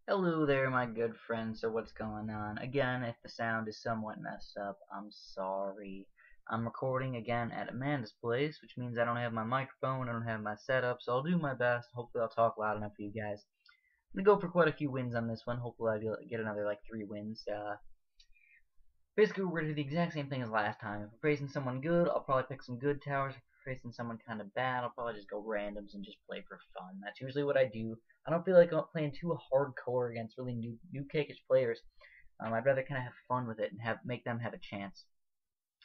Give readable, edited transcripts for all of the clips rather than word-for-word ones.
Hello there, my good friend. So what's going on? Again, if the sound is somewhat messed up, I'm sorry. I'm recording again at Amanda's place, which means I don't have my microphone, I don't have my setup, so I'll do my best. Hopefully I'll talk loud enough for you guys. I'm gonna go for quite a few wins on this one. Hopefully I'll get another like 3 wins. Basically we're gonna do the exact same thing as last time. If we're facing someone good, I'll probably pick some good towers. If we're facing someone kind of bad, I'll probably just go randoms and just play for fun. That's usually what I do. I don't feel like I'm playing too hardcore against really new cakish players. I'd rather kind of have fun with it and make them have a chance.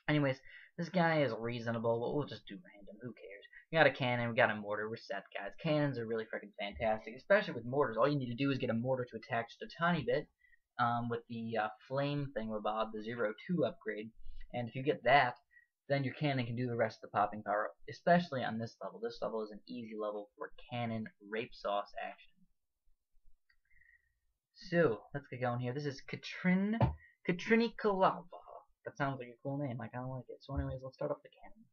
Anyways, this guy is reasonable, but we'll just do random. Who cares? We got a cannon, we got a mortar, we're set, guys. Cannons are really freaking fantastic, especially with mortars. All you need to do is get a mortar to attack just a tiny bit with the flame thingamabob, the 0-2 upgrade. And if you get that, then your cannon can do the rest of the popping power, especially on this level. This level is an easy level for cannon rape sauce action. So, let's get going here. This is Katrinikalava. That sounds like a cool name. I kind of like it. So anyways, let's start off the cannon.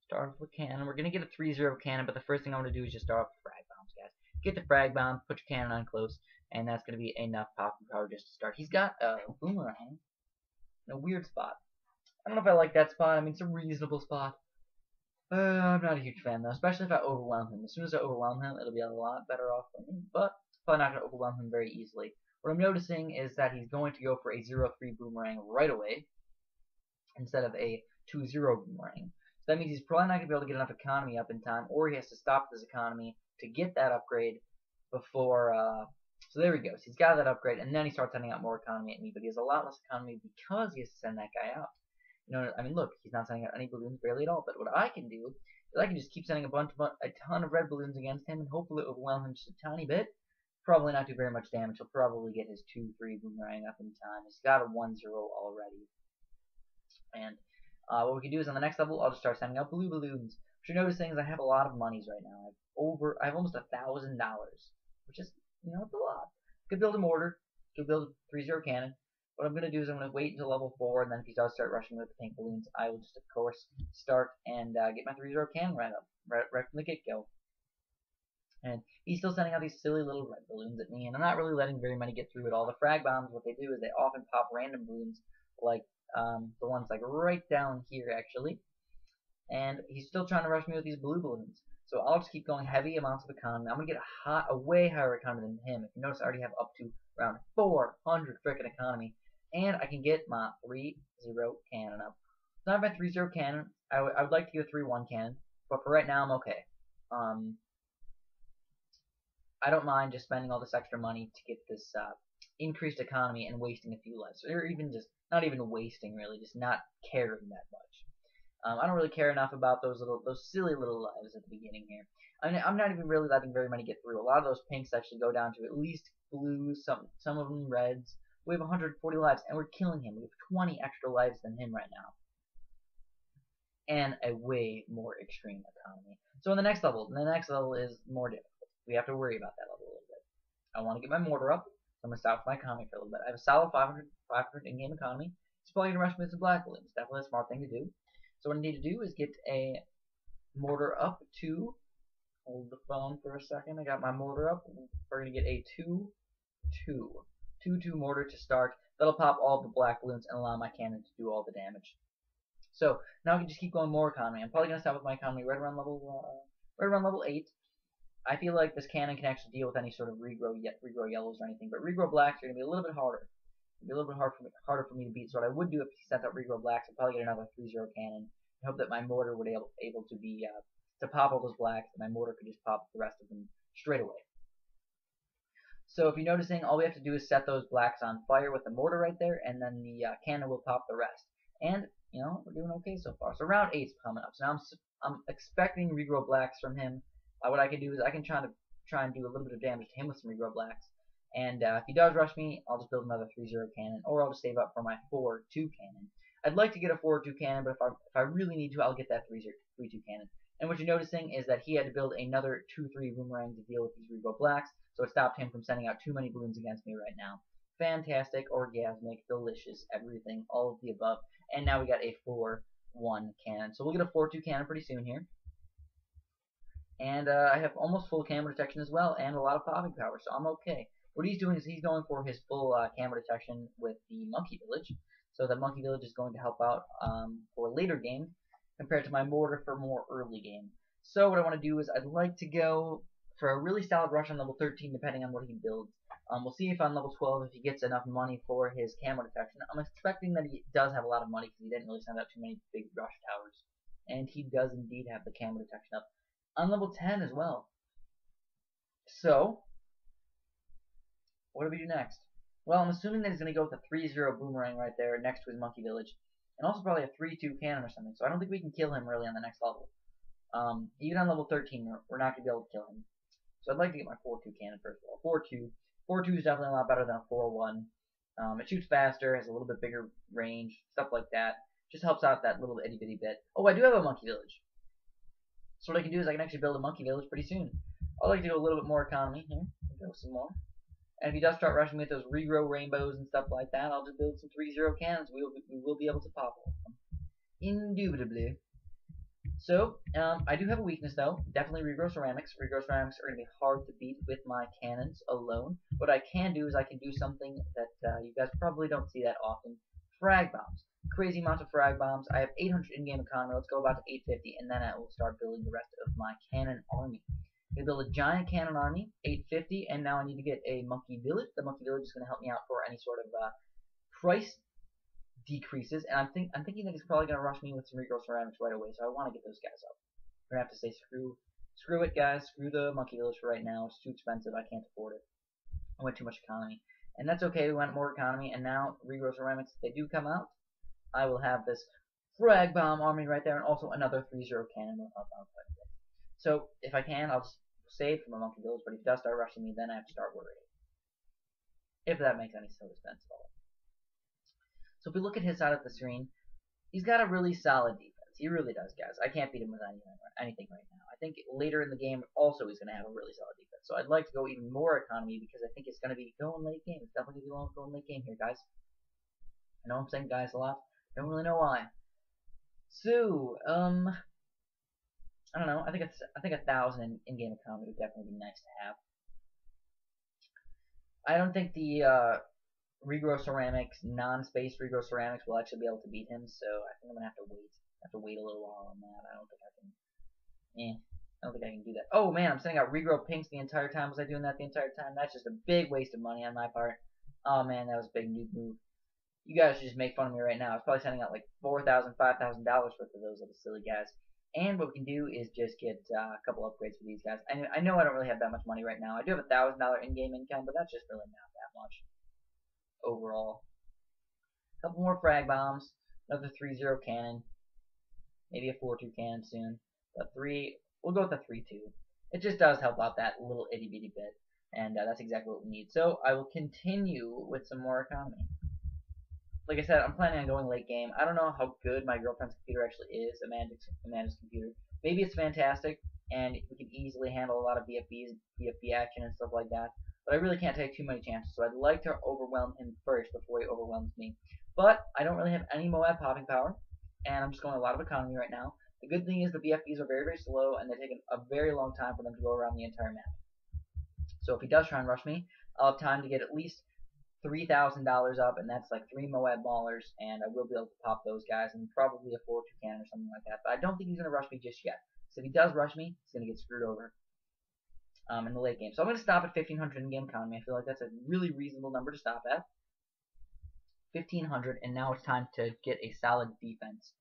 Start off with cannon. We're going to get a 3-0 cannon, but the first thing I want to do is just start off with frag bombs, guys. Get the frag bomb, put your cannon on close, and that's going to be enough popping power just to start. He's got a boomerang in a weird spot. I don't know if I like that spot. I mean, it's a reasonable spot. I'm not a huge fan, though, especially if I overwhelm him. As soon as I overwhelm him, it'll be a lot better off for me, but probably not going to overwhelm him very easily. What I'm noticing is that he's going to go for a 0-3 boomerang right away instead of a 2-0 boomerang. So that means he's probably not going to be able to get enough economy up in time, or he has to stop this economy to get that upgrade before. So there he goes. He's got that upgrade, and then he starts sending out more economy at me, but he has a lot less economy because he has to send that guy out. You know, I mean, look, he's not sending out any balloons barely at all. But what I can do is I can just keep sending a ton of red balloons against him, and hopefully overwhelm him just a tiny bit. Probably not do very much damage. He'll probably get his 2-3 boomerang up in time. He's got a 1-0 already. And what we can do is on the next level, I'll just start sending out blue balloons. What you're noticing is I have a lot of monies right now. I have almost $1,000, which is, it's a lot. Could build a mortar. Could build a 3-0 cannon. What I'm going to do is I'm going to wait until level 4, and then if he does start rushing with the pink balloons, I will just, of course, start and get my 3-0 cannon right from the get-go. And he's still sending out these silly little red balloons at me, and I'm not really letting very many get through at all. The frag bombs, what they do is they often pop random balloons, like the ones like right down here, actually. And he's still trying to rush me with these blue balloons. So I'll just keep going heavy amounts of economy. I'm going to get a way higher economy than him. If you notice, I already have up to around 400 frickin' economy. And I can get my 3-0 cannon up. So now I have my 3-0 cannon. I would like to get a 3-1 cannon. But for right now, I'm okay. I don't mind just spending all this extra money to get this increased economy and wasting a few lives. Or even just, not even wasting really, just not caring that much. I don't really care enough about those silly little lives at the beginning here. I mean, I'm not even really letting very many get through. A lot of those pinks actually go down to at least blues, some of them reds. We have 140 lives, and we're killing him. We have 20 extra lives than him right now. And a way more extreme economy. So in the next level is more difficult. We have to worry about that level a little bit. I want to get my mortar up, so I'm going to stop my economy for a little bit. I have a solid 500 in-game economy. He's probably going to rush me with some black balloons. Definitely a smart thing to do. So what I need to do is get a mortar up to, hold the phone for a second, I got my mortar up. We're going to get a 2-2 mortar to start. That'll pop all the black balloons and allow my cannon to do all the damage. So now I can just keep going more economy. I'm probably going to stop with my economy right around level 8. I feel like this cannon can actually deal with any sort of regrow yellows or anything, but regrow blacks are going to be a little bit harder. It'll be a little bit harder for me to beat. So what I would do if he sent out regrow blacks, I'd probably get another 3-0 cannon. I hope that my mortar would be able to be to pop all those blacks, and my mortar could just pop the rest of them straight away. So if you're noticing, all we have to do is set those blacks on fire with the mortar right there, and then the cannon will pop the rest. And we're doing okay so far. So round 8's coming up. So now I'm expecting regrow blacks from him. What I can do is I can try and do a little bit of damage to him with some regrow blacks. And if he does rush me, I'll just build another 3-0 cannon, or I'll just save up for my 4-2 cannon. I'd like to get a 4-2 cannon, but if I really need to, I'll get that 3-2 cannon. And what you're noticing is that he had to build another 2-3 boomerang to deal with these regrow blacks, so it stopped him from sending out too many balloons against me right now. Fantastic, orgasmic, delicious, everything, all of the above. And now we got a 4-1 cannon. So we'll get a 4-2 cannon pretty soon here. And I have almost full camera detection as well, and a lot of popping power, so I'm okay. What he's doing is he's going for his full camo detection with the monkey village. So the monkey village is going to help out for later game compared to my mortar for more early game. So what I want to do is I'd like to go for a really solid rush on level 13 depending on what he builds. We'll see if on level 12 if he gets enough money for his camo detection. I'm expecting that he does have a lot of money because he didn't really send out too many big rush towers. And he does indeed have the camo detection up on level 10 as well. So, what do we do next? Well, I'm assuming that he's going to go with a 3-0 boomerang right there next to his monkey village. And also probably a 3-2 cannon or something. So I don't think we can kill him really on the next level. Even on level 13, we're not going to be able to kill him. So I'd like to get my 4-2 cannon first of all. 4-2. 4-2 is definitely a lot better than a 4-1. It shoots faster, has a little bit bigger range, stuff like that. Just helps out that little itty bitty bit. Oh, I do have a monkey village. So what I can do is I can actually build a monkey village pretty soon. I'd like to go a little bit more economy here. Go some more. And if he does start rushing with those regrow rainbows and stuff like that, I'll just build some 3-0 cannons. We will be able to pop them. Indubitably. So, I do have a weakness though. Definitely regrow ceramics. Regrow ceramics are going to be hard to beat with my cannons alone. What I can do is I can do something that you guys probably don't see that often. Frag bombs. Crazy amounts of frag bombs. I have 800 in-game economy. Let's go about to 850, and then I will start building the rest of my cannon army. I'm going to build a giant cannon army, 850, and now I need to get a monkey village. The monkey village is going to help me out for any sort of price decreases, and I'm thinking that he's probably going to rush me with some regrow ceramics right away, so I want to get those guys up. I'm going to have to say screw it, guys. Screw the monkey village for right now. It's too expensive. I can't afford it. I went too much economy. And that's okay. We went more economy, and now regrow ceramics, if they do come out, I will have this frag bomb army right there, and also another 3-0 cannon will help out quite a bit. So if I can, I'll just save for my monkey village, but if he does start rushing me, then I have to start worrying. If that makes any sort of sense at all. So if we look at his side of the screen, he's got a really solid defense. He really does, guys. I can't beat him with anything right now. I think later in the game, also he's going to have a really solid defense. So I'd like to go even more economy because I think it's going to be going late game. It's definitely going to be going late game here, guys. I know I'm saying guys a lot. I don't really know why. So, I don't know. I think 1,000 in-game economy would definitely be nice to have. I don't think the regrow ceramics, non-space regrow ceramics will actually be able to beat him, so I think I'm gonna have to wait. A little while on that. I don't think I can. I don't think I can do that. Oh man, I'm sending out regrow pinks the entire time. Was I doing that the entire time? That's just a big waste of money on my part. Oh man, that was a big noob move. You guys should just make fun of me right now. I was probably sending out like $4,000, $5,000 worth of those little silly guys. And what we can do is just get a couple upgrades for these guys. I know I don't really have that much money right now. I do have $1,000 in-game income, but that's just really not that much overall. A couple more frag bombs, another 3-0 cannon, maybe a 4-2 cannon soon. But we'll go with a 3-2. It just does help out that little itty bitty bit, and that's exactly what we need. So I will continue with some more economy. Like I said, I'm planning on going late game. I don't know how good my girlfriend's computer actually is, Amanda's computer. Maybe it's fantastic, and we can easily handle a lot of BFB action and stuff like that. But I really can't take too many chances, so I'd like to overwhelm him first before he overwhelms me. But I don't really have any Moab popping power, and I'm just going a lot of economy right now. The good thing is the BFBs are very, very slow, and they take a very long time for them to go around the entire map. So if he does try and rush me, I'll have time to get at least $3,000 up, and that's like 3 Moab Maulers, and I will be able to pop those guys, and probably a 4-2 cannon or something like that. But I don't think he's going to rush me just yet. So if he does rush me, he's going to get screwed over in the late game. So I'm going to stop at 1,500 in-game economy. I feel like that's a really reasonable number to stop at. 1,500, and now it's time to get a solid defense.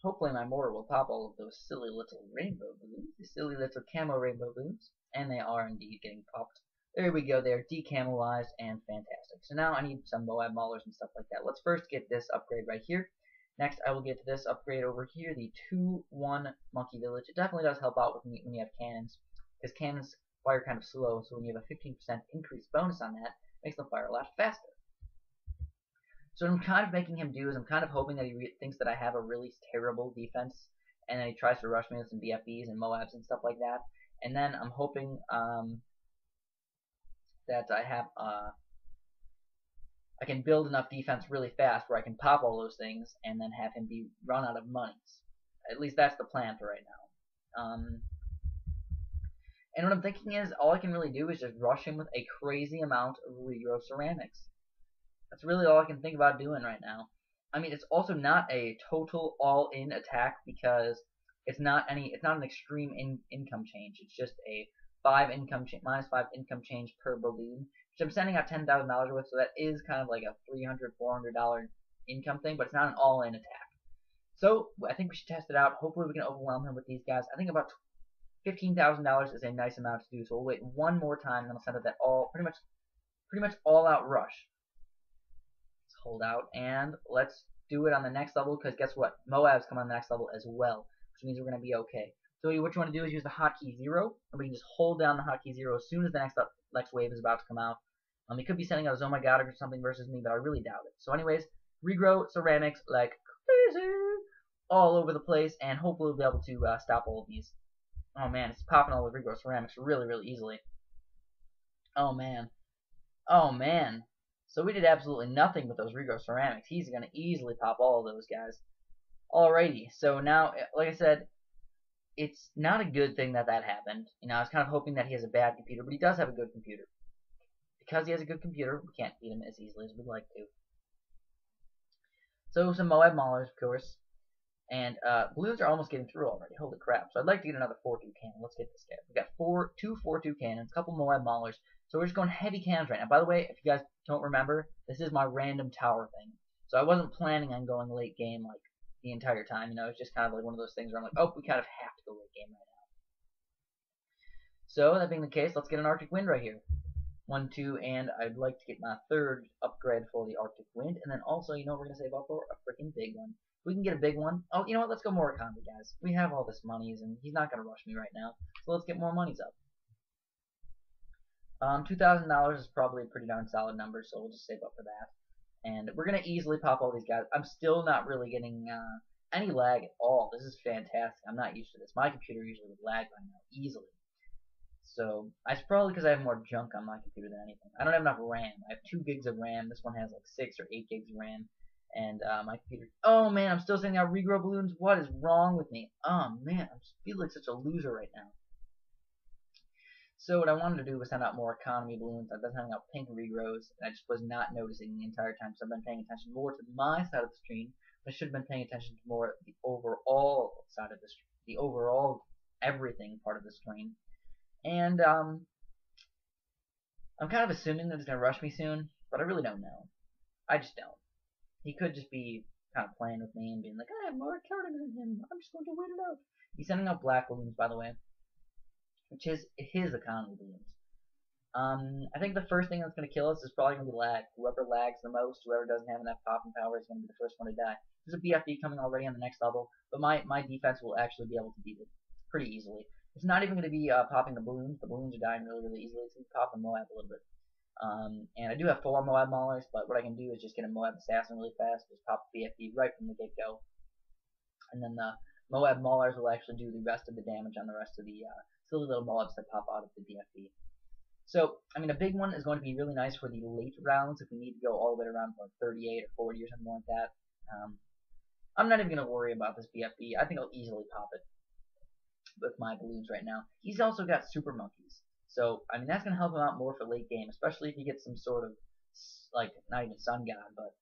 Hopefully my mortar will pop all of those silly little rainbow balloons, the silly little camo rainbow balloons, and they are indeed getting popped. There we go, they're decamoized and fantastic. So now I need some Moab Maulers and stuff like that. Let's first get this upgrade right here. Next, I will get this upgrade over here, the 2-1 Monkey Village. It definitely does help out when you have cannons, because cannons fire kind of slow, so when you have a 15% increased bonus on that, it makes them fire a lot faster. So what I'm kind of making him do is I'm kind of hoping that he thinks that I have a really terrible defense, and then he tries to rush me with some BFBs and Moabs and stuff like that. And then I'm hoping that I can build enough defense really fast where I can pop all those things and then have him be run out of monies. At least that's the plan for right now. And what I'm thinking is, all I can really do is just rush him with a crazy amount of regrow ceramics. That's really all I can think about doing right now. I mean, it's also not a total all-in attack because it's not an extreme income change. It's just a minus 5 income change per balloon, which I'm sending out $10,000 with, so that is kind of like a $300-$400 income thing, but it's not an all-in attack. So I think we should test it out. Hopefully we can overwhelm him with these guys. I think about $15,000 is a nice amount to do, so we'll wait one more time, and then I'll send out that pretty much all-out rush. Hold out, and let's do it on the next level, because guess what? Moab's come on the next level as well, which means we're going to be okay. So what you want to do is use the hotkey 0, and we can just hold down the hotkey 0 as soon as the next wave is about to come out. He could be sending out a Oh My God or something versus me, but I really doubt it. So anyways, regrow ceramics like crazy all over the place, and hopefully we'll be able to stop all of these. Oh man, it's popping all the regrow ceramics really, really easily. Oh man. Oh man. So we did absolutely nothing with those regrow ceramics. He's going to easily pop all of those guys. Alrighty, so now, like I said, it's not a good thing that happened. You know, I was kind of hoping that he has a bad computer, but he does have a good computer. Because he has a good computer, we can't beat him as easily as we'd like to. So some Moab Maulers, of course. And balloons are almost getting through already. Holy crap. So I'd like to get another 4-2 cannon. Let's get this guy. We've got two 4-2 cannons, a couple Moab Maulers. So we're just going heavy cannons right now. By the way, if you guys don't remember, this is my random tower thing. So I wasn't planning on going late game like the entire time. You know, it's just kind of like one of those things where I'm like, oh, we kind of have to go late game right now. So that being the case, let's get an Arctic Wind right here. 1, 2, and I'd like to get my third upgrade for the Arctic Wind. And then also, you know, we're going to save up for a freaking big one. We can get a big one. Oh, you know what? Let's go more economy, guys. We have all this monies, and he's not going to rush me right now. So let's get more monies up. $2,000 is probably a pretty darn solid number, so we'll just save up for that. And we're going to easily pop all these guys. I'm still not really getting any lag at all. This is fantastic. I'm not used to this. My computer usually would lag by now, easily. So, it's probably because I have more junk on my computer than anything. I don't have enough RAM. I have 2 gigs of RAM. This one has like 6 or 8 gigs of RAM. And my computer... Oh, man, I'm still sending out regrow balloons? What is wrong with me? Oh, man, I feel like such a loser right now. So what I wanted to do was send out more economy balloons. I've been sending out pink regrows, and I just was not noticing the entire time. So I've been paying attention more to my side of the screen. I should have been paying attention to more the overall side of the screen, the overall everything part of the screen. And I'm kind of assuming that it's going to rush me soon, but I really don't know. I just don't. He could just be kind of playing with me and being like, I have more economy than him. I'm just going to wait it out. He's sending out black balloons, by the way, which is his economy balloons. I think the first thing that's going to kill us is probably going to be lag. Whoever lags the most, whoever doesn't have enough popping power is going to be the first one to die. There's a BFD coming already on the next level, but my defense will actually be able to beat it pretty easily. It's not even going to be popping the balloons. The balloons are dying really, really easily. It's going to pop the Moab a little bit. And I do have 4 Moab Maulers, but what I can do is just get a Moab Assassin really fast, just pop the BFD right from the get-go. And then the Moab Maulers will actually do the rest of the damage on the rest of the silly little Moabs that pop out of the BFD. So, I mean, a big one is going to be really nice for the late rounds if we need to go all the way around like 38 or 40 or something like that. I'm not even going to worry about this BFD. I think I'll easily pop it with my balloons right now. He's also got super monkeys. So, I mean, that's going to help him out more for late game, especially if he gets some sort of, like, not even sun god, but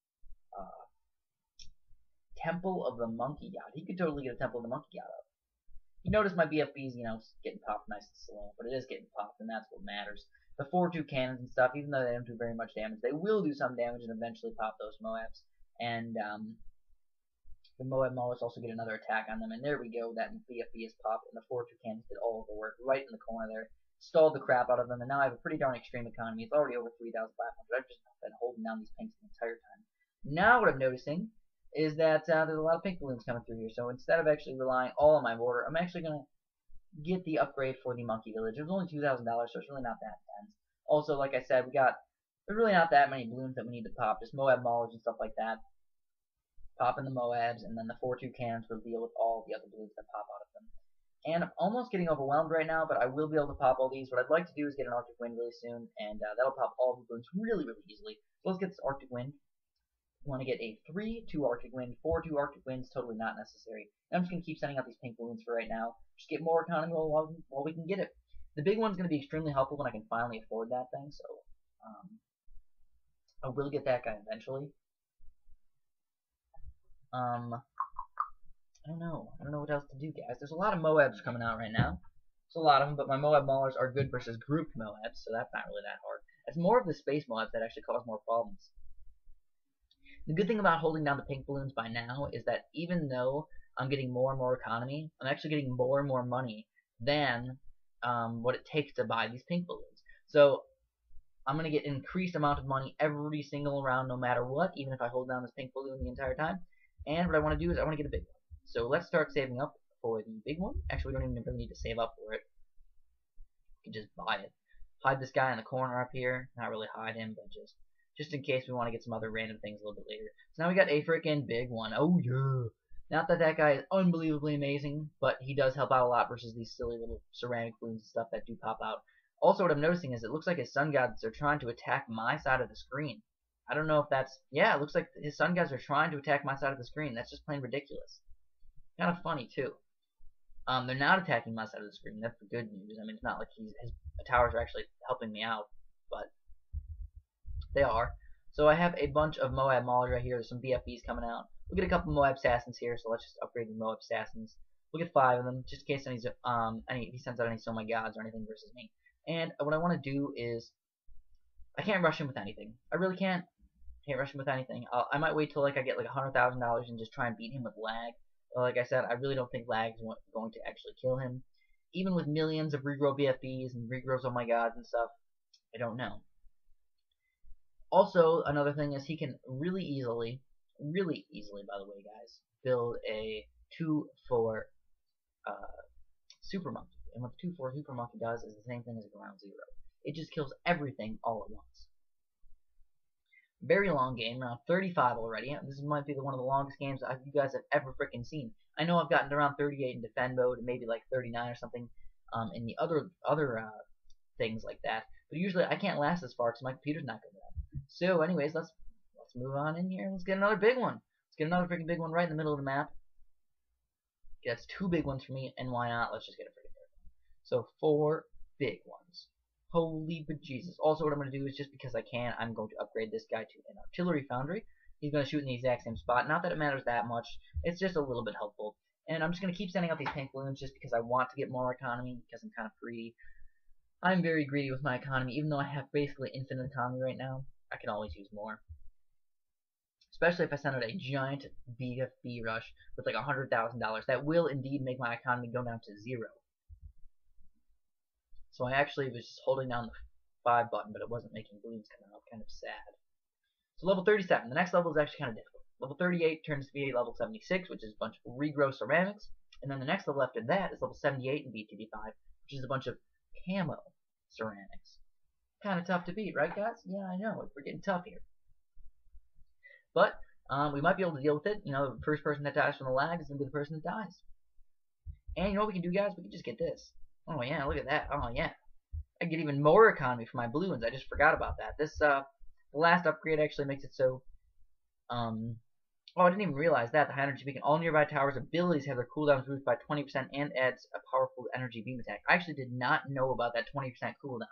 Temple of the Monkey God. He could totally get a Temple of the Monkey God up. You notice my BFB's, you know, getting popped nice and slow, but it is getting popped, and that's what matters. The 4-2 cannons and stuff, even though they don't do very much damage, they will do some damage and eventually pop those Moabs. And the Moab Maulers also get another attack on them, and there we go. That BFB is popped, and the 4-2 cannons did all of the work right in the corner there. Stalled the crap out of them, and now I have a pretty darn extreme economy. It's already over 3,500. I've just been holding down these pinks the entire time. Now what I'm noticing is that there's a lot of pink balloons coming through here. So instead of actually relying all on my mortar, I'm actually going to get the upgrade for the monkey village. It was only $2,000, so it's really not that intense. Also, like I said, there's really not that many balloons that we need to pop. Just Moab Maulers and stuff like that. Popping the Moabs, and then the 4-2 cannons will deal with all the other balloons that pop out of them. And I'm almost getting overwhelmed right now, but I will be able to pop all these. What I'd like to do is get an Arctic Wind really soon, and that'll pop all the balloons really, really easily. So let's get this Arctic Wind. We want to get a 3-2 Arctic Wind, 4-2 Arctic Winds, totally not necessary. And I'm just going to keep sending out these pink balloons for right now. Just get more economy while we can get it. The big one's going to be extremely helpful when I can finally afford that thing, so I will get that guy eventually. I don't know. I don't know what else to do, guys. There's a lot of Moabs coming out right now. There's a lot of them, but my Moab Maulers are good versus grouped Moabs, so that's not really that hard. It's more of the space Moabs that actually cause more problems. The good thing about holding down the pink balloons by now is that even though I'm getting more and more economy, I'm actually getting more and more money than what it takes to buy these pink balloons. So I'm going to get an increased amount of money every single round no matter what, even if I hold down this pink balloon the entire time. And what I want to do is I want to get a big one. So let's start saving up for the big one. Actually, we don't even really need to save up for it. We can just buy it. Hide this guy in the corner up here. Not really hide him, but just in case we want to get some other random things a little bit later. So now we got a freaking big one. Oh yeah! Not that that guy is unbelievably amazing, but he does help out a lot versus these silly little ceramic balloons and stuff that do pop out. Also, what I'm noticing is it looks like his sun gods are trying to attack my side of the screen. I don't know if that's... Yeah, it looks like his sun gods are trying to attack my side of the screen. That's just plain ridiculous. Kind of funny, too. They're not attacking my side of the screen. That's the good news. I mean, it's not like his towers are actually helping me out, but they are. So I have a bunch of Moab Maulers right here. There's some BFBs coming out. We'll get a couple Moab Assassins here, so let's just upgrade the Moab Assassins. We'll get 5 of them, just in case he sends out any So My Gods or anything versus me. And what I want to do is, I can't rush him with anything. I really can't. Can't rush him with anything. I might wait till like I get like $100,000 and just try and beat him with lag. But like I said, I really don't think lag is going to actually kill him. Even with millions of regrow BFBs and regrows Oh My Gods and stuff, I don't know. Also, another thing is he can really easily, by the way, guys, build a 2-4 Super Monkey. And what the 2-4 Super Monkey does is the same thing as a Ground Zero. It just kills everything all at once. Very long game, around 35 already. This might be one of the longest games you guys have ever freaking seen. I know I've gotten to around 38 in defend mode, and maybe like 39 or something in the other things like that. But usually I can't last this far because my computer's not good enough. So, anyways, let's move on in here. Let's get another big one. Let's get another freaking big one right in the middle of the map. That's 2 big ones for me, and why not? Let's just get a freaking third one. So 4 big ones. Holy bejesus. Also, what I'm going to do is, just because I can, I'm going to upgrade this guy to an artillery foundry. He's going to shoot in the exact same spot. Not that it matters that much. It's just a little bit helpful. And I'm just going to keep sending out these pink balloons just because I want to get more economy, because I'm kind of greedy. I'm very greedy with my economy. Even though I have basically infinite economy right now, I can always use more. Especially if I send out a giant BFB rush with like $100,000. That will indeed make my economy go down to 0. So I actually was just holding down the 5 button, but it wasn't making balloons come out. Kind of sad. So level 37. The next level is actually kind of difficult. Level 38 turns to be level 76, which is a bunch of regrow ceramics. And then the next level after that is level 78 in BTD 5, which is a bunch of camo ceramics. Kind of tough to beat, right, guys? Yeah, I know. We're getting tough here. But we might be able to deal with it. You know, the first person that dies from the lag is going to be the person that dies. And you know what we can do, guys? We can just get this. Oh, yeah, look at that. Oh, yeah. I get even more economy for my balloons. I just forgot about that. This, the last upgrade actually makes it so, oh, I didn't even realize that. The high energy beacon. All nearby towers' abilities have their cooldowns reduced by 20% and adds a powerful energy beam attack. I actually did not know about that 20% cooldown.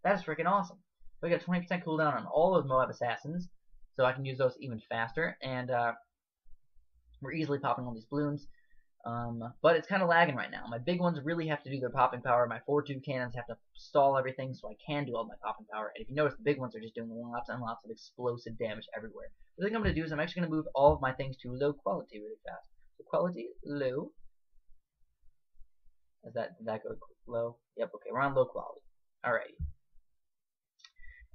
That is freaking awesome. So I got 20% cooldown on all those Moab Assassins, so I can use those even faster, and we're easily popping all these balloons. But it's kind of lagging right now. My big ones really have to do their popping power. My 4-tube cannons have to stall everything so I can do all my popping power. And if you notice, the big ones are just doing lots and lots of explosive damage everywhere. The thing I'm going to do is I'm actually going to move all of my things to low quality really fast. So quality, low. Did that go low? Yep, okay, we're on low quality. Alrighty.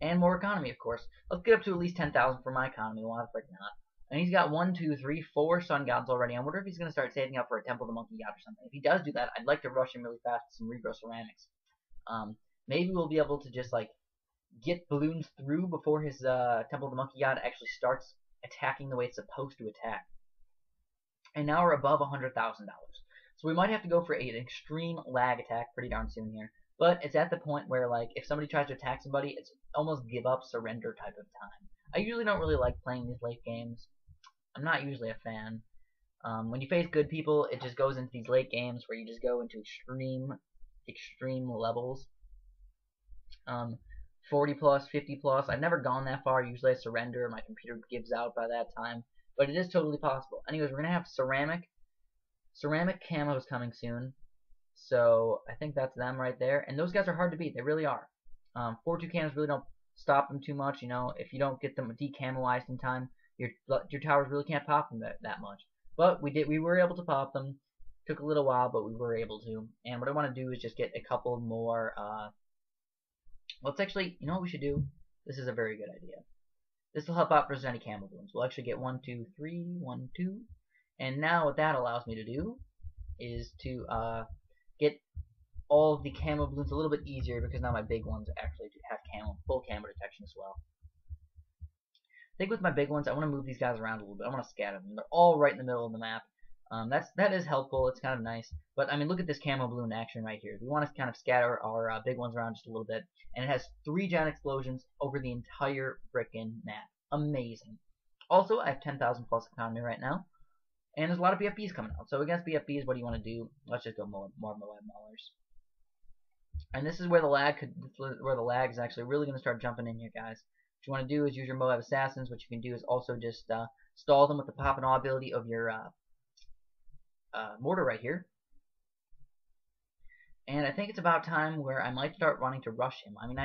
And more economy, of course. Let's get up to at least 10,000 for my economy. Why the frick not? And he's got 1, 2, 3, 4 sun gods already. I wonder if he's going to start saving up for a Temple of the Monkey God or something. If he does do that, I'd like to rush him really fast with some regrow ceramics. Maybe we'll be able to just like get balloons through before his Temple of the Monkey God actually starts attacking the way it's supposed to attack. And now we're above $100,000. So we might have to go for an extreme lag attack pretty darn soon here. But it's at the point where, like, if somebody tries to attack somebody, it's almost give up, surrender type of time. I usually don't really like playing these late games. I'm not usually a fan. When you face good people, it just goes into these late games where you just go into extreme extreme levels. 40 plus, 50 plus. I've never gone that far. Usually I surrender. My computer gives out by that time. But it is totally possible. Anyways, we're going to have ceramic. Ceramic camos coming soon. So I think that's them right there. And those guys are hard to beat. They really are. 4-2 camos really don't stop them too much. You know, if you don't get them decamoized in time, your towers really can't pop them that much. But we were able to pop them. Took a little while, but we were able to. And what I want to do is just get a couple more. Let's actually, you know what we should do? This is a very good idea. This will help out for any camo balloons. We'll actually get 1, 2, 3, 1, 2. And now what that allows me to do is to get all of the camo balloons a little bit easier, because now my big ones actually have full camo detection as well. I think with my big ones, I want to move these guys around a little bit. I want to scatter them. They're all right in the middle of the map. That is helpful. It's kind of nice. But I mean, look at this camo balloon action right here. We want to kind of scatter our big ones around just a little bit, and it has 3 giant explosions over the entire frickin' map. Amazing. Also, I have 10,000 plus economy right now, and there's a lot of BFBs coming out. So against BFBs, what do you want to do? Let's just go more Moab Maulers. And this is where the lag is actually really going to start jumping in here, guys. What you want to do is use your Moab Assassins. What you can do is also just stall them with the pop and awe ability of your mortar right here. And I think it's about time where I might start wanting to rush him. I mean,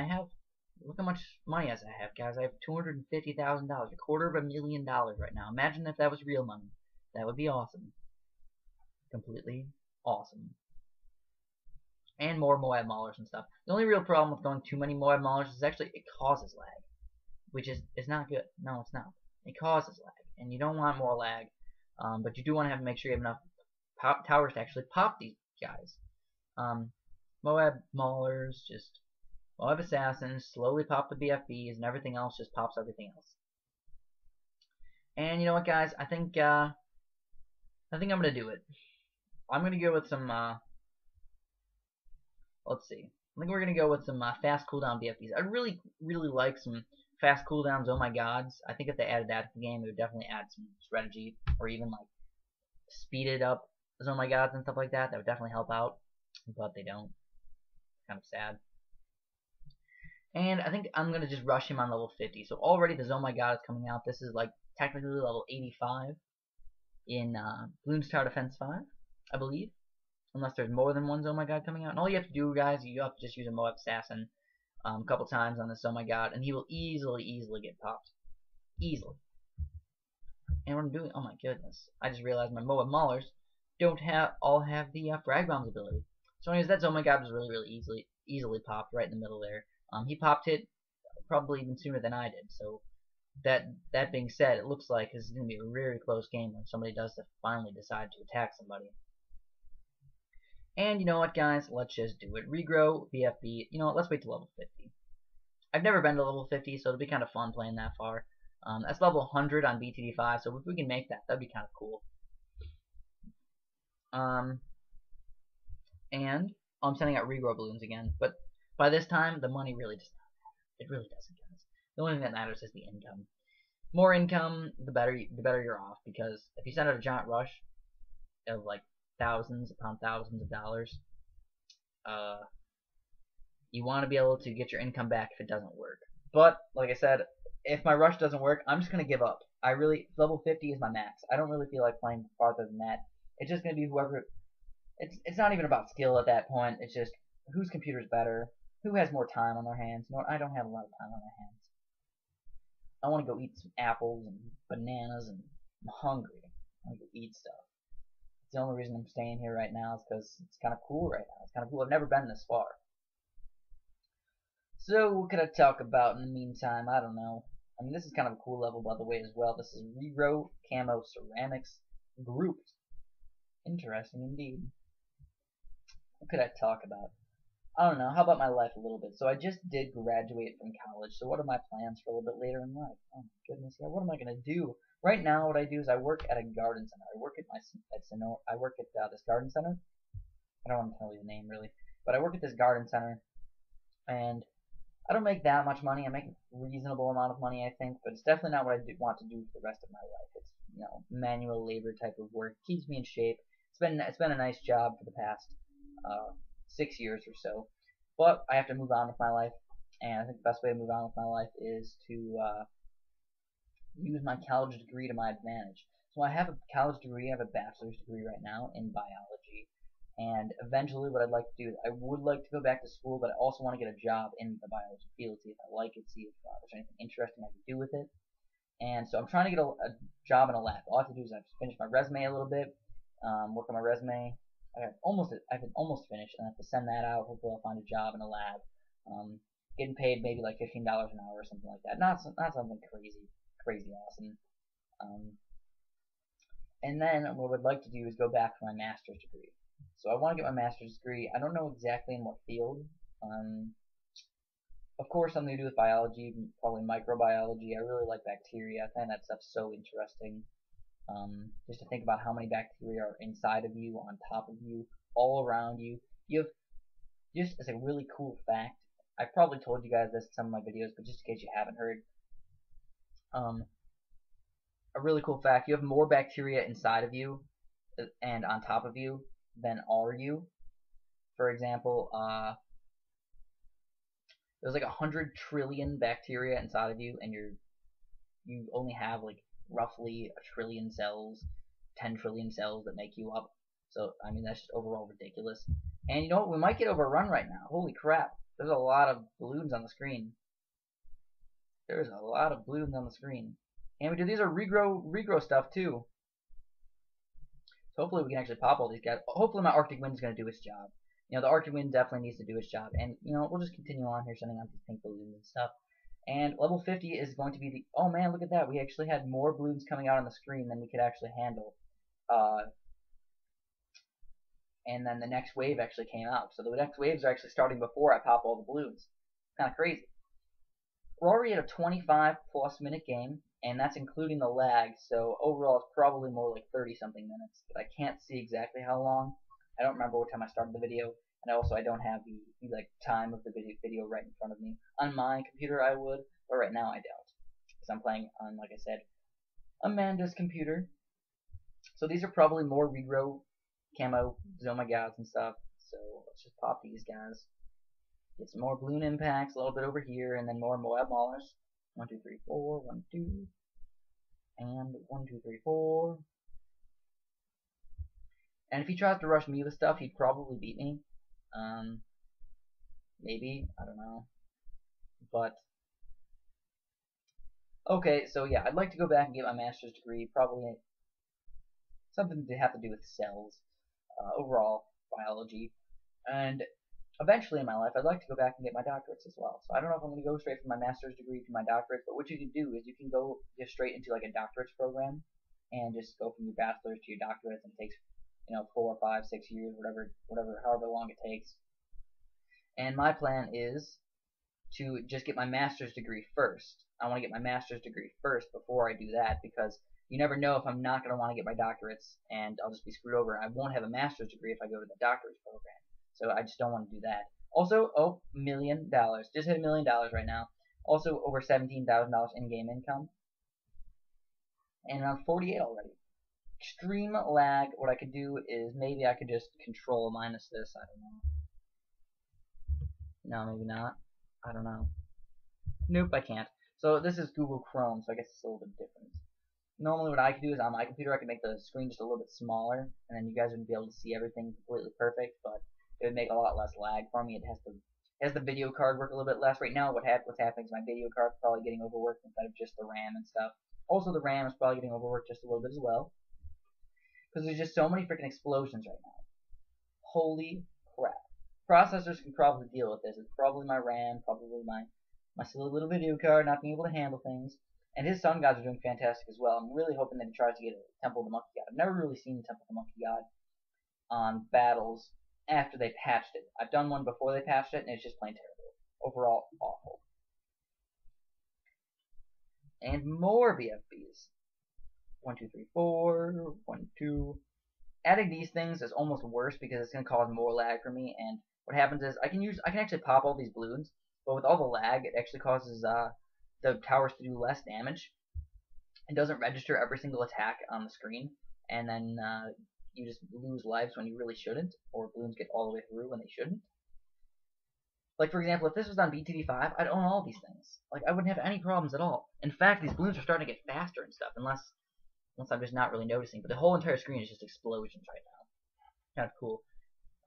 look how much money I have, guys. I have $250,000, $250,000 right now. Imagine if that was real money. That would be awesome. Completely awesome. And more Moab Maulers and stuff. The only real problem with going too many Moab Maulers is actually it causes lag, which is not good. No, it's not. It causes lag, and you don't want more lag. But you do want to make sure you have enough towers to actually pop these guys. Moab Maulers, just Moab Assassins, slowly pop the BFBs, and everything else just pops everything else. And you know what, guys? I think I'm gonna do it. I'm gonna go with some. Let's see. I think we're gonna go with some fast cooldown BFBs. I'd really like some fast cooldowns. Oh my gods! I think if they added that to the game, it would definitely add some strategy, or even like speeded up oh my gods and stuff like that. That would definitely help out, but they don't. Kind of sad. And I think I'm gonna just rush him on level 50. So already the Oh my God is coming out. This is like technically level 85 in Bloons Tower Defense 5, I believe. Unless there's more than one Oh my God coming out. And all you have to do, guys, you have to just use a Moab Assassin a couple times on this Oh my God, and he will easily get popped. Easily. And what I'm doing, oh my goodness, I just realized my Moab Maulers don't all have the Frag Bombs ability. So anyways, that Oh my God was really easily popped right in the middle there. He popped it probably even sooner than I did. So that being said, it looks like this is going to be a very close game when somebody does finally decide to attack somebody. And you know what, guys? Let's just do it. Regrow, BFB. You know what? Let's wait till level 50. I've never been to level 50, so it'll be kind of fun playing that far. That's level 100 on BTD 5, so if we can make that, that'd be kind of cool. And I'm sending out regrow balloons again, but by this time, the money really does not matter. It really doesn't, guys. The only thing that matters is the income. More income, the better you're off, because if you send out a giant rush of like thousands upon thousands of dollars, you want to be able to get your income back if it doesn't work. But like I said, if my rush doesn't work, I'm just gonna give up. Level 50 is my max. I don't really feel like playing farther than that. It's just gonna be whoever. It's not even about skill at that point. It's just whose computer's better, who has more time on their hands. You know what? I don't have a lot of time on my hands. I want to go eat some apples and bananas, and I'm hungry. I want to go eat stuff. It's the only reason I'm staying here right now is because it's kind of cool right now. It's kind of cool. I've never been this far. So what could I talk about in the meantime? I don't know. I mean, this is kind of a cool level, by the way, as well. This is Regrow Camo Ceramics Grouped. Interesting indeed. What could I talk about? I don't know. How about my life a little bit? So I just did graduate from college. So what are my plans for a little bit later in life? Oh my goodness, yeah. What am I gonna do? Right now, what I do is I work at a garden center. I work at this garden center. I don't want to tell you the name really, but I work at this garden center, and I don't make that much money. I make a reasonable amount of money, I think, but it's definitely not what I want to do for the rest of my life. It's, you know, manual labor type of work. Keeps me in shape. It's been a nice job for the past 6 years or so. But I have to move on with my life, and I think the best way to move on with my life is to use my college degree to my advantage. So I have a college degree, I have a bachelor's degree right now in biology, and eventually what I'd like to do is I would like to go back to school, but I also want to get a job in the biology field, see if I like it, see if there's anything interesting I can do with it. And so I'm trying to get a job in a lab. All I have to do is I have to finish my resume a little bit, work on my resume. I've almost finished, and I have to send that out. Hopefully I'll find a job in a lab, getting paid maybe like $15 an hour or something like that. Not something crazy awesome. And then what I'd like to do is go back for my master's degree. So I want to get my master's degree. I don't know exactly in what field. Of course, something to do with biology, probably microbiology. I really like bacteria. I find that stuff so interesting. Just to think about how many bacteria are inside of you, on top of you, all around you. You have, just as a really cool fact, I probably told you guys this in some of my videos, but just in case you haven't heard, a really cool fact, you have more bacteria inside of you and on top of you than are you. For example, there's like 100 trillion bacteria inside of you, and you only have like roughly 1 trillion cells, 10 trillion cells that make you up. So I mean that's just overall ridiculous. And you know what? We might get overrun right now. Holy crap! There's a lot of balloons on the screen. There's a lot of balloons on the screen. And these are regrow stuff too. So hopefully we can actually pop all these guys. Hopefully my Arctic Wind is going to do its job. You know, the Arctic Wind definitely needs to do its job. And, you know, we'll just continue on here sending out these pink balloons and stuff. And level 50 is going to be the... Oh man, look at that. We actually had more balloons coming out on the screen than we could actually handle. And then the next wave actually came out. So the next waves are actually starting before I pop all the balloons. Kind of crazy. We're already at a 25+ minute game, and that's including the lag, so overall it's probably more like 30-something minutes, but I can't see exactly how long. I don't remember what time I started the video, and also I don't have the like time of the video right in front of me. On my computer I would, but right now I don't, because I'm playing on, like I said, Amanda's computer. So these are probably more regrow camo Zoma gods and stuff, so let's just pop these guys. Get some more balloon impacts, a little bit over here, and then more Moab Maulers. 1, 2, 3, 4, 1, 2, and 1, 2, 3, 4. And if he tries to rush me with stuff, he'd probably beat me. Maybe, I don't know. But okay, so yeah, I'd like to go back and get my master's degree. Probably something to have to do with cells, overall biology, and eventually in my life, I'd like to go back and get my doctorates as well. So I don't know if I'm going to go straight from my master's degree to my doctorate, but what you can do is you can go just straight into like a doctorates program and just go from your bachelor's to your doctorate, and it takes, you know, 4, 5, 6 years, however long it takes. And my plan is to just get my master's degree first. I want to get my master's degree first before I do that, because you never know if I'm not going to want to get my doctorates and I'll just be screwed over. I won't have a master's degree if I go to the doctorates program. So I just don't want to do that. Also, $1 million. Just hit $1 million right now. Also, over $17,000 in-game income. And I'm 48 already. Extreme lag. What I could do is maybe I could just control minus this. I don't know. No, maybe not. I don't know. Nope, I can't. So this is Google Chrome, so I guess it's a little bit different. Normally what I could do is on my computer I could make the screen just a little bit smaller, and then you guys wouldn't be able to see everything completely perfect, but it would make a lot less lag for me. It has the video card work a little bit less. Right now what's happening is my video card's probably getting overworked instead of just the RAM and stuff. Also the RAM is probably getting overworked just a little bit as well, because there's just so many freaking explosions right now. Holy crap. Processors can probably deal with this. It's probably my RAM, probably my silly little video card not being able to handle things. And his sun gods are doing fantastic as well. I'm really hoping that he tries to get a Temple of the Monkey God. I've never really seen Temple of the Monkey God on battles after they patched it. I've done one before they patched it, and it's just plain terrible. Overall, awful. And more VFBs. 1, 2, 3, 4, 1, 2. Adding these things is almost worse because it's going to cause more lag for me. And what happens is I can actually pop all these balloons, but with all the lag, it actually causes the towers to do less damage. It doesn't register every single attack on the screen, and then you just lose lives when you really shouldn't, or balloons get all the way through when they shouldn't. Like, for example, if this was on BTD 5, I'd own all these things. Like, I wouldn't have any problems at all. In fact, these balloons are starting to get faster and stuff, unless I'm just not really noticing. But the whole entire screen is just explosions right now. Kind of cool.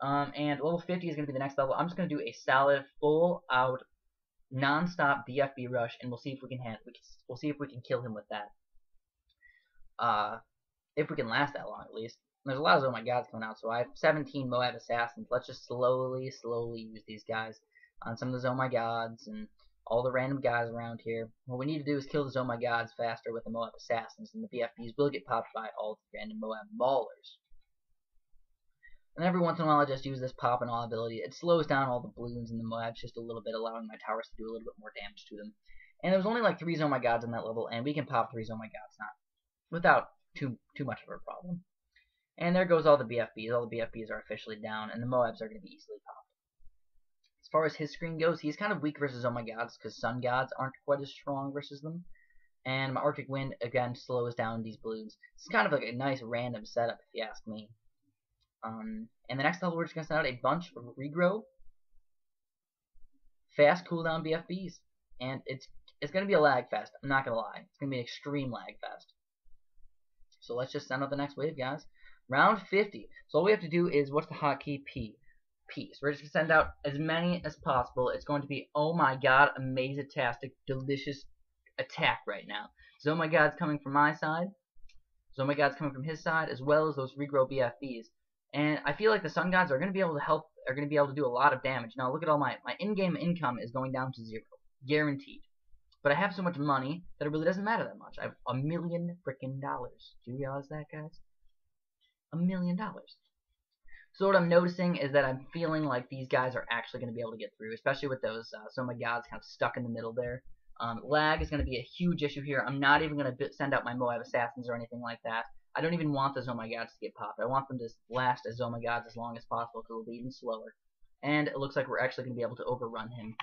And level 50 is going to be the next level. I'm just going to do a solid, full-out, non-stop BFB rush, and we'll see if we can we'll see if we can kill him with that. If we can last that long, at least. There's a lot of oh my gods coming out, so I have 17 Moab assassins. Let's just slowly use these guys on some of the oh my gods and all the random guys around here. What we need to do is kill the oh my gods faster with the Moab assassins, and the BFBs will get popped by all the random Moab maulers. And every once in a while I just use this pop and all ability. It slows down all the balloons in the Moabs just a little bit, allowing my towers to do a little bit more damage to them. And there was only like 3 oh my gods on that level, and we can pop 3 oh my gods not without too much of a problem. And there goes all the BFBs. All the BFBs are officially down, and the Moabs are going to be easily popped. As far as his screen goes, he's kind of weak versus oh my gods, because sun gods aren't quite as strong versus them. And my Arctic Wind, again, slows down these balloons. It's kind of like a nice random setup, if you ask me. And the next level, we're just going to send out a bunch of regrow, fast cooldown BFBs. And it's going to be a lag fest, I'm not going to lie. It's going to be an extreme lag fest. So let's just send out the next wave, guys. Round 50. So all we have to do is, what's the hotkey? P. So we're just going to send out as many as possible. It's going to be, oh my god, amazing-tastic, delicious attack right now. So oh my god's coming from my side. So oh my god's coming from his side, as well as those regrow BFBs. And I feel like the sun gods are going to be able to help, are going to be able to do a lot of damage. Now look at all my in-game income is going down to 0. Guaranteed. But I have so much money that it really doesn't matter that much. I have $1 million frickin' dollars. Do you realize that, guys? $1 million. So what I'm noticing is that I'm feeling like these guys are actually going to be able to get through, especially with those so my gods kind of stuck in the middle there. Lag is going to be a huge issue here. I'm not even going to send out my Moab assassins or anything like that. I don't even want those oh my gods to get popped. I want them to last as oh my gods as long as possible, because it'll be even slower. And it looks like we're actually going to be able to overrun him.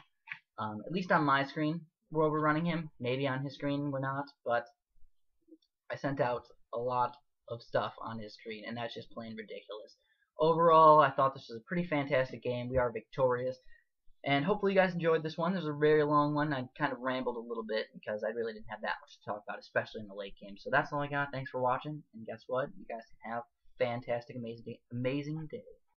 At least on my screen, we're overrunning him. Maybe on his screen we're not, but I sent out a lot of stuff on his screen, and that's just plain ridiculous. Overall, I thought this was a pretty fantastic game. We are victorious, and hopefully you guys enjoyed this one. This was a very long one. I kind of rambled a little bit because I really didn't have that much to talk about, especially in the late game. So that's all I got. Thanks for watching, and guess what? You guys can have a fantastic, amazing day.